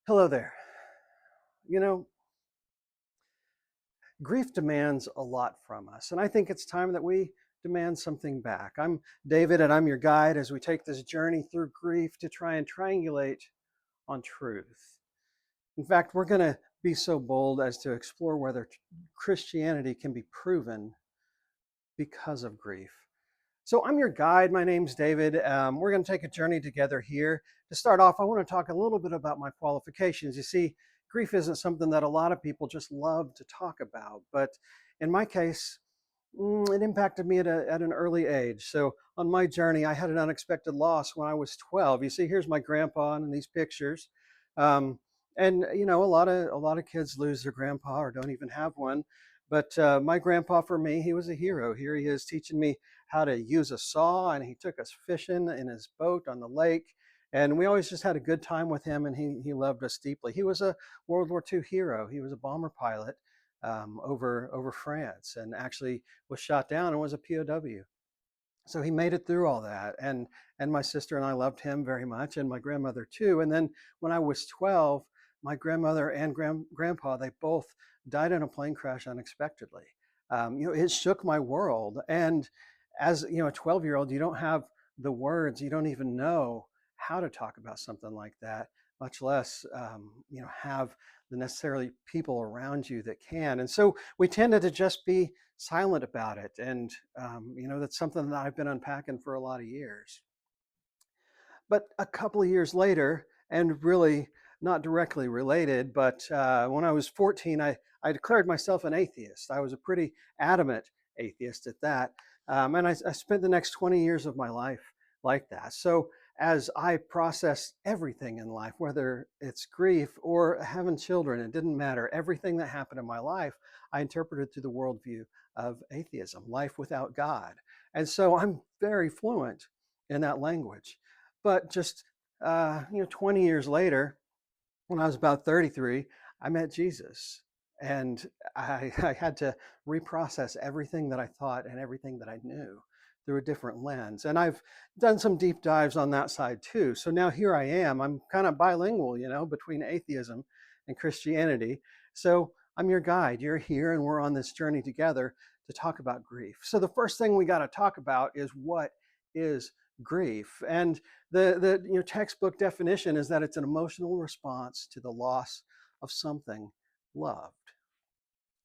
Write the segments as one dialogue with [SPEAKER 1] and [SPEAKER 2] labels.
[SPEAKER 1] Hello there. You know, grief demands a lot from us, and I think it's time that we demand something back. I'm David, and I'm your guide as we take this journey through grief to try and triangulate on truth. In fact, we're going to be so bold as to explore whether Christianity can be proven because of grief. So I'm your guide. My name's David. We're going to take a journey together here. To start off, I want to talk a little bit about my qualifications. You see, grief isn't something that a lot of people just love to talk about, but in my case, it impacted me at an early age. So on my journey, I had an unexpected loss when I was 12. You see, here's my grandpa in these pictures. Um, and a lot of kids lose their grandpa or don't even have one. But my grandpa, for me, he was a hero. Here he is teaching me how to use a saw, and he took us fishing in his boat on the lake. And we always just had a good time with him, and he loved us deeply. He was a World War II hero. He was a bomber pilot over France, and actually was shot down and was a POW. So he made it through all that, and my sister and I loved him very much, and my grandmother too. And then when I was 12, my grandmother and grandpa, they both died in a plane crash unexpectedly. It shook my world. And as you know, a 12-year-old, you don't have the words, you don't even know how to talk about something like that, much less have the necessarily people around you that can. And so we tended to just be silent about it. And, that's something that I've been unpacking for a lot of years. But a couple of years later, and really not directly related, but when I was 14, I declared myself an atheist. I was a pretty adamant atheist at that. And I spent the next 20 years of my life like that. So as I process everything in life, whether it's grief or having children, it didn't matter. Everything that happened in my life, I interpreted through the worldview of atheism, life without God. And so I'm very fluent in that language. But just 20 years later, when I was about 33, I met Jesus, and I had to reprocess everything that I thought and everything that I knew through a different lens. And I've done some deep dives on that side too. So now here I am. I'm kind of bilingual, between atheism and Christianity. So I'm your guide. You're here, and we're on this journey together to talk about grief. So the first thing we got to talk about is what is grief. And the textbook definition is that it's an emotional response to the loss of something loved.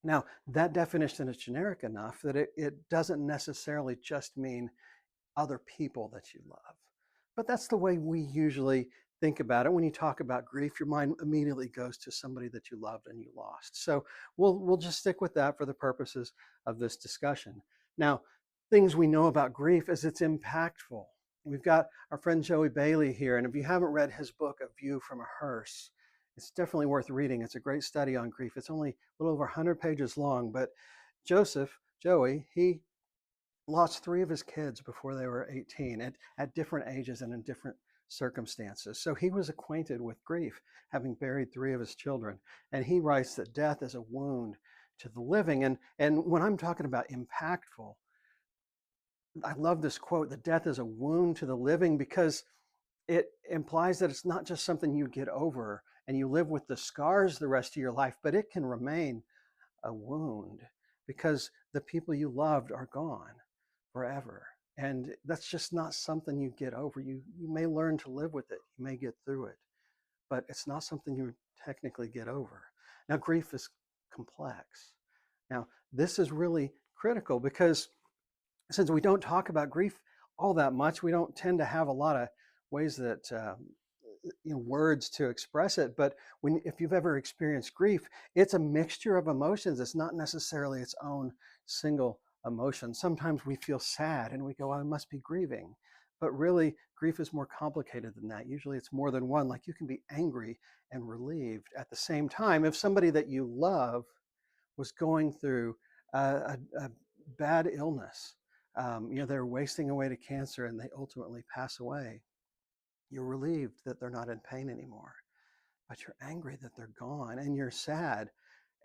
[SPEAKER 1] Now, that definition is generic enough that it doesn't necessarily just mean other people that you love. But that's the way we usually think about it. When you talk about grief, your mind immediately goes to somebody that you loved and you lost. So we'll just stick with that for the purposes of this discussion. Now, things we know about grief is it's impactful. We've got our friend Joey Bailey here, and if you haven't read his book, A View from a Hearse, it's definitely worth reading. It's a great study on grief. It's only a little over 100 pages long, but Joey, he lost three of his kids before they were 18 at different ages and in different circumstances. So he was acquainted with grief, having buried three of his children. And he writes that death is a wound to the living. And when I'm talking about impactful, I love this quote that death is a wound to the living, because it implies that it's not just something you get over and you live with the scars the rest of your life, but it can remain a wound because the people you loved are gone forever. And that's just not something you get over. You may learn to live with it, you may get through it, but it's not something you technically get over. Now, grief is complex. Now, this is really critical because since we don't talk about grief all that much, we don't tend to have a lot of ways that words to express it. But if you've ever experienced grief, it's a mixture of emotions. It's not necessarily its own single emotion. Sometimes we feel sad and we go, I must be grieving. But really, grief is more complicated than that. Usually it's more than one. Like, you can be angry and relieved at the same time. If somebody that you love was going through a bad illness, they're wasting away to cancer and they ultimately pass away, you're relieved that they're not in pain anymore, but you're angry that they're gone, and you're sad.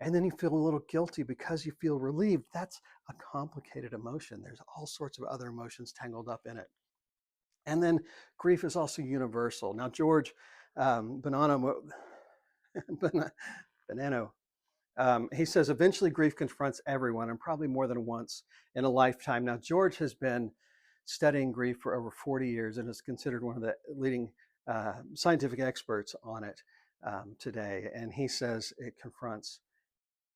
[SPEAKER 1] And then you feel a little guilty because you feel relieved. That's a complicated emotion. There's all sorts of other emotions tangled up in it. And then grief is also universal. Now, George Bonanno, Banano. He says, eventually grief confronts everyone, and probably more than once in a lifetime. Now, George has been studying grief for over 40 years and is considered one of the leading scientific experts on it today. And he says it confronts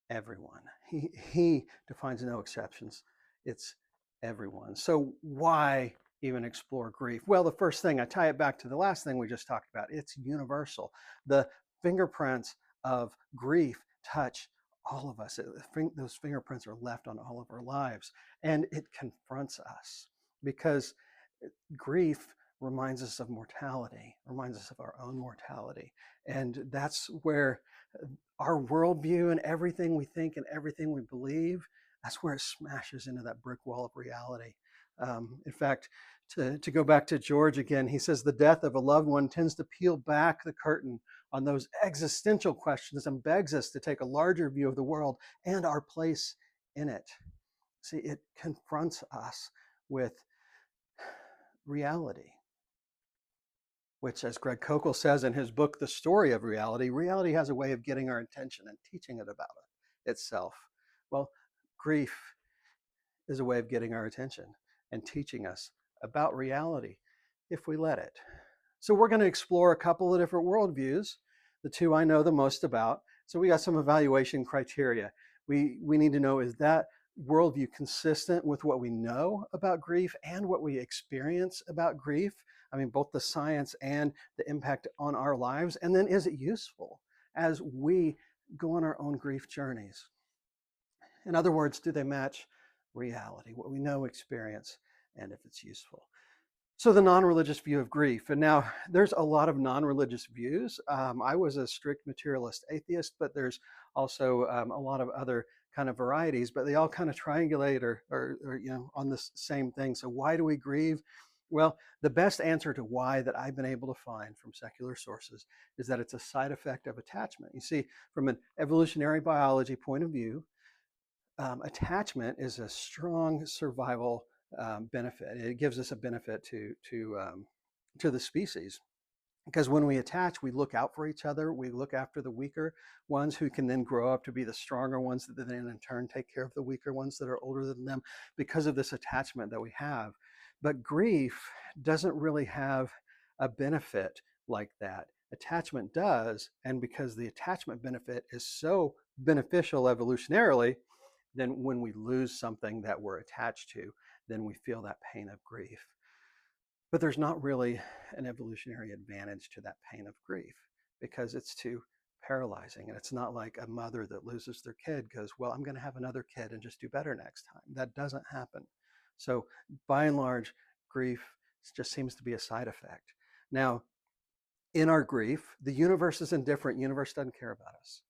[SPEAKER 1] everyone. He defines no exceptions. It's everyone. So why even explore grief? Well, the first thing, I tie it back to the last thing we just talked about. It's universal. The fingerprints of grief touch all of us. Those fingerprints are left on all of our lives, and it confronts us because grief reminds us of mortality, reminds us of our own mortality. And that's where our worldview and everything we think and everything we believe, that's where it smashes into that brick wall of reality. In fact, to go back to George again, he says the death of a loved one tends to peel back the curtain on those existential questions and begs us to take a larger view of the world and our place in it. See, it confronts us with reality, which, as Greg Kokel says in his book, The Story of Reality, reality has a way of getting our attention and teaching it about itself. Well, grief is a way of getting our attention and teaching us about reality if we let it. So we're going to explore a couple of different worldviews, the two I know the most about. So we got some evaluation criteria. We need to know, is that worldview consistent with what we know about grief and what we experience about grief? I mean, both the science and the impact on our lives. And then is it useful as we go on our own grief journeys? In other words, do they match reality, what we know, experience, and if it's useful? So the non-religious view of grief. And now there's a lot of non-religious views. I was a strict materialist atheist, but there's also a lot of other kind of varieties, but they all kind of triangulate or on the same thing. So why do we grieve? Well, the best answer to why that I've been able to find from secular sources is that it's a side effect of attachment. You see, from an evolutionary biology point of view, attachment is a strong survival benefit. It gives us a benefit to the species, because when we attach, we look out for each other. We look after the weaker ones, who can then grow up to be the stronger ones that then in turn take care of the weaker ones that are older than them, because of this attachment that we have. But grief doesn't really have a benefit like that. Attachment does, and because the attachment benefit is so beneficial evolutionarily, then when we lose something that we're attached to, then we feel that pain of grief. But there's not really an evolutionary advantage to that pain of grief, because it's too paralyzing. And it's not like a mother that loses their kid goes, well, I'm going to have another kid and just do better next time. That doesn't happen. So by and large, grief just seems to be a side effect. Now, in our grief, the universe is indifferent. Universe doesn't care about us.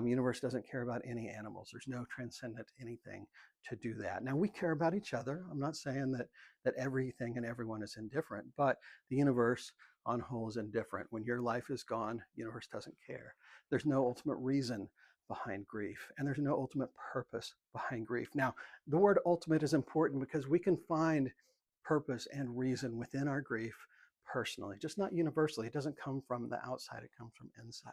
[SPEAKER 1] Universe doesn't care about any animals. There's no transcendent anything to do that. Now, we care about each other. I'm not saying that everything and everyone is indifferent, but the universe on whole is indifferent. When your life is gone, the universe doesn't care. There's no ultimate reason behind grief, and there's no ultimate purpose behind grief. Now, the word ultimate is important because we can find purpose and reason within our grief personally, just not universally. It doesn't come from the outside, it comes from inside.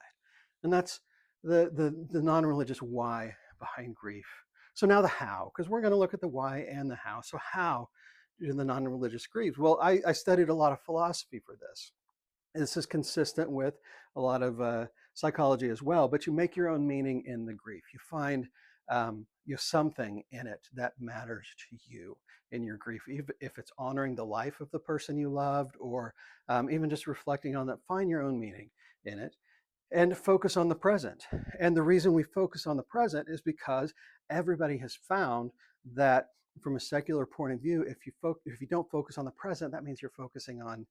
[SPEAKER 1] And that's the non-religious why behind grief. So now the how, because we're going to look at the why and the how. So how do the non-religious grieve? Well, I studied a lot of philosophy for this. This is consistent with a lot of psychology as well, but you make your own meaning in the grief. You find something in it that matters to you in your grief, even if it's honoring the life of the person you loved, or even just reflecting on that. Find your own meaning in it and focus on the present. And the reason we focus on the present is because everybody has found that from a secular point of view, if you don't focus on the present, that means you're focusing on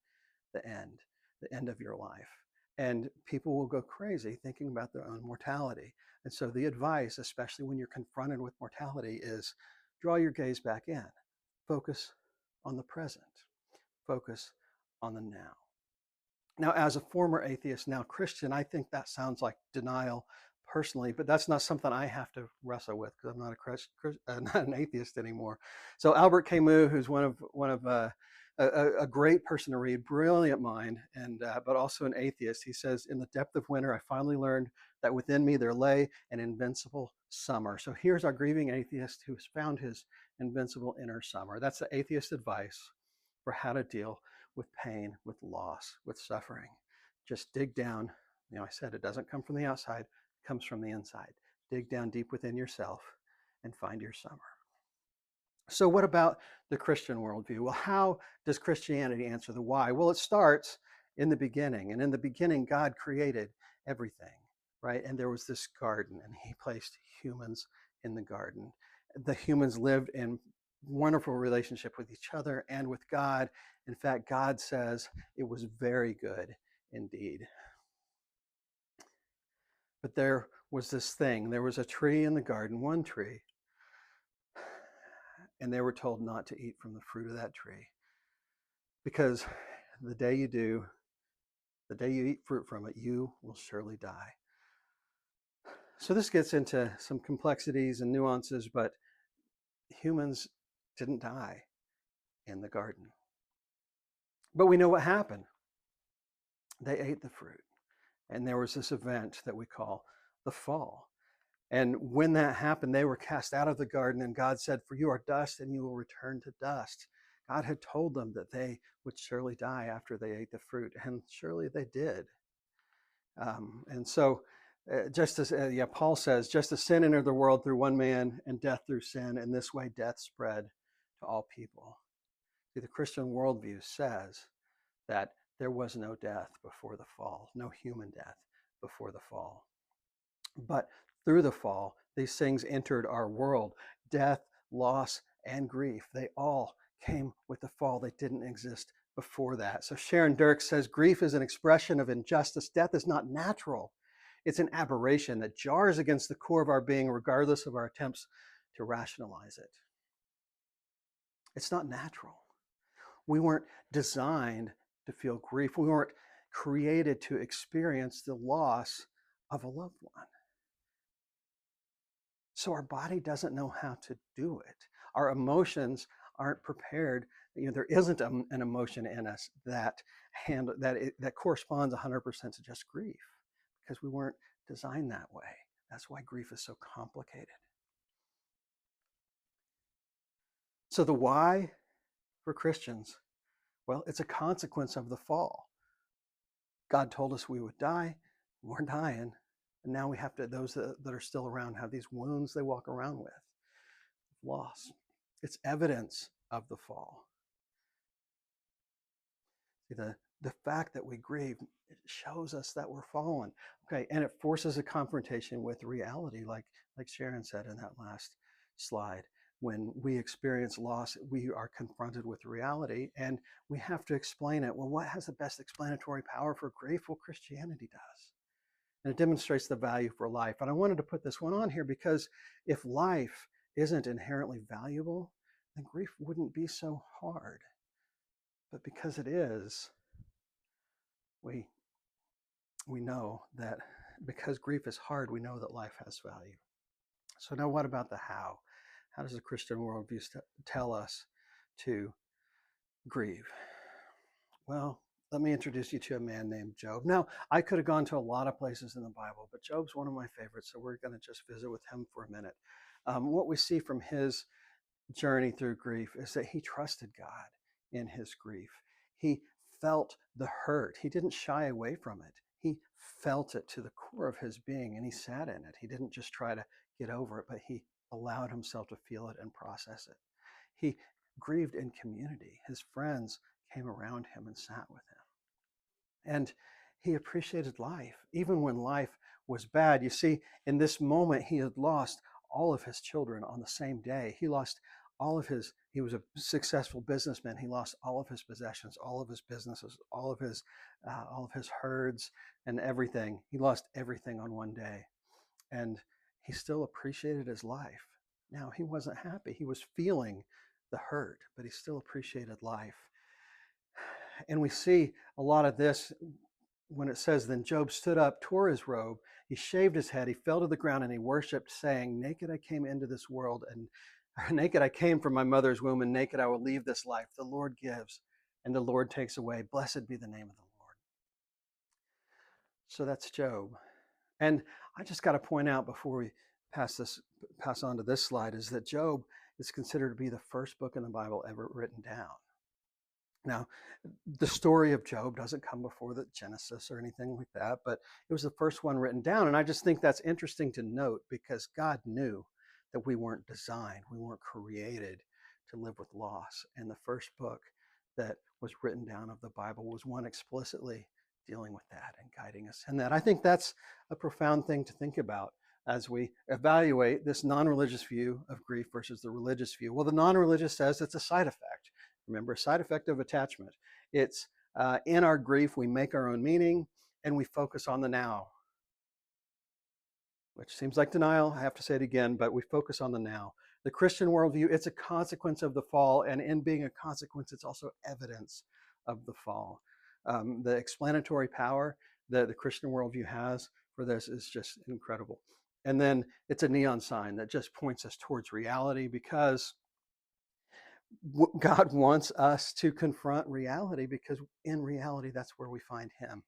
[SPEAKER 1] the end of your life. And people will go crazy thinking about their own mortality. And so the advice, especially when you're confronted with mortality, is draw your gaze back in. Focus on the present. Focus on the now. Now, as a former atheist, now Christian, I think that sounds like denial personally, but that's not something I have to wrestle with because I'm not not an atheist anymore. So Albert Camus, who's one of a great person to read, brilliant mind, and but also an atheist. He says, "In the depth of winter, I finally learned that within me there lay an invincible summer." So here's our grieving atheist who has found his invincible inner summer. That's the atheist advice for how to deal with pain, with loss, with suffering. Just dig down. I said it doesn't come from the outside, it comes from the inside. Dig down deep within yourself and find your summer. So, what about the Christian worldview? Well, how does Christianity answer the why? Well, it starts in the beginning. And in the beginning, God created everything, right? And there was this garden, and He placed humans in the garden. The humans lived in wonderful relationship with each other and with God. In fact, God says it was very good indeed. But there was this thing. There was a tree in the garden, one tree, and they were told not to eat from the fruit of that tree, because the day you do, the day you eat fruit from it, you will surely die. So this gets into some complexities and nuances, but humans didn't die in the garden. But we know what happened. They ate the fruit. And there was this event that we call the fall. And when that happened, they were cast out of the garden, and God said, "For you are dust, and you will return to dust." God had told them that they would surely die after they ate the fruit, and surely they did. And so, just as Paul says, just as sin entered the world through one man, and death through sin, in this way death spread to all people. See, the Christian worldview says that there was no death before the fall, no human death before the fall. But through the fall, these things entered our world. Death, loss, and grief, they all came with the fall. They didn't exist before that. So Sharon Dirk says, grief is an expression of injustice. Death is not natural. It's an aberration that jars against the core of our being, regardless of our attempts to rationalize it. It's not natural. We weren't designed to feel grief. We weren't created to experience the loss of a loved one. So our body doesn't know how to do it. Our emotions aren't prepared. There isn't an emotion in us that corresponds 100% to just grief, because we weren't designed that way. That's why grief is so complicated. So the why for Christians, well, it's a consequence of the fall. God told us we would die. We're dying. And now we have to, those that are still around have these wounds they walk around with, loss. It's evidence of the fall. See, the fact that we grieve, it shows us that we're fallen. Okay, and it forces a confrontation with reality, like Sharon said in that last slide. When we experience loss, we are confronted with reality, and we have to explain it. Well, what has the best explanatory power for grief? Well, Christianity does. And it demonstrates the value for life. And I wanted to put this one on here because if life isn't inherently valuable, then grief wouldn't be so hard. But because it is, we know that because grief is hard, we know that life has value. So now what about the how? How does the Christian worldview tell us to grieve? Well, let me introduce you to a man named Job. Now, I could have gone to a lot of places in the Bible, but Job's one of my favorites, so we're going to just visit with him for a minute. What we see from his journey through grief is that he trusted God in his grief. He felt the hurt. He didn't shy away from it. He felt it to the core of his being, and he sat in it. He didn't just try to get over it, but he allowed himself to feel it and process it. He grieved in community. His friends came around him and sat with him. And he appreciated life, even when life was bad. You see, in this moment, he had lost all of his children on the same day. He lost all of his, he was a successful businessman. He lost all of his possessions, all of his businesses, all of his herds and everything. He lost everything on one day. And he still appreciated his life. Now, he wasn't happy. He was feeling the hurt, but he still appreciated life. And we see a lot of this when it says, then Job stood up, tore his robe, he shaved his head, he fell to the ground, and he worshiped, saying, naked I came into this world, and naked I came from my mother's womb, and naked I will leave this life. The Lord gives, and the Lord takes away. Blessed be the name of the Lord. So that's Job. And I just got to point out before we pass on to this slide, is that Job is considered to be the first book in the Bible ever written down. Now, the story of Job doesn't come before the Genesis or anything like that, but it was the first one written down. And I just think that's interesting to note, because God knew that we weren't designed, we weren't created to live with loss. And the first book that was written down of the Bible was one explicitly dealing with that and guiding us in that. I think that's a profound thing to think about as we evaluate this non-religious view of grief versus the religious view. Well, the non-religious says it's a side effect. Remember, side effect of attachment. It's in our grief, we make our own meaning and we focus on the now, which seems like denial. I have to say it again, but we focus on the now. The Christian worldview, it's a consequence of the fall, and in being a consequence, it's also evidence of the fall. The explanatory power that the Christian worldview has for this is just incredible. And then it's a neon sign that just points us towards reality, because God wants us to confront reality, because in reality, that's where we find Him.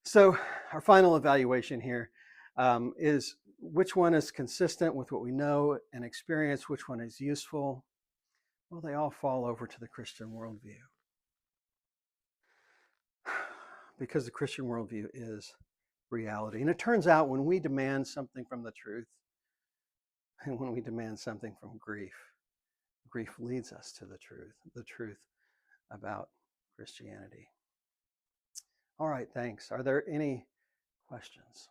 [SPEAKER 1] So our final evaluation here is which one is consistent with what we know and experience, which one is useful. Well, they all fall over to the Christian worldview, because the Christian worldview is reality. And it turns out when we demand something from the truth, and when we demand something from grief, grief leads us to the truth about Christianity. All right, thanks. Are there any questions?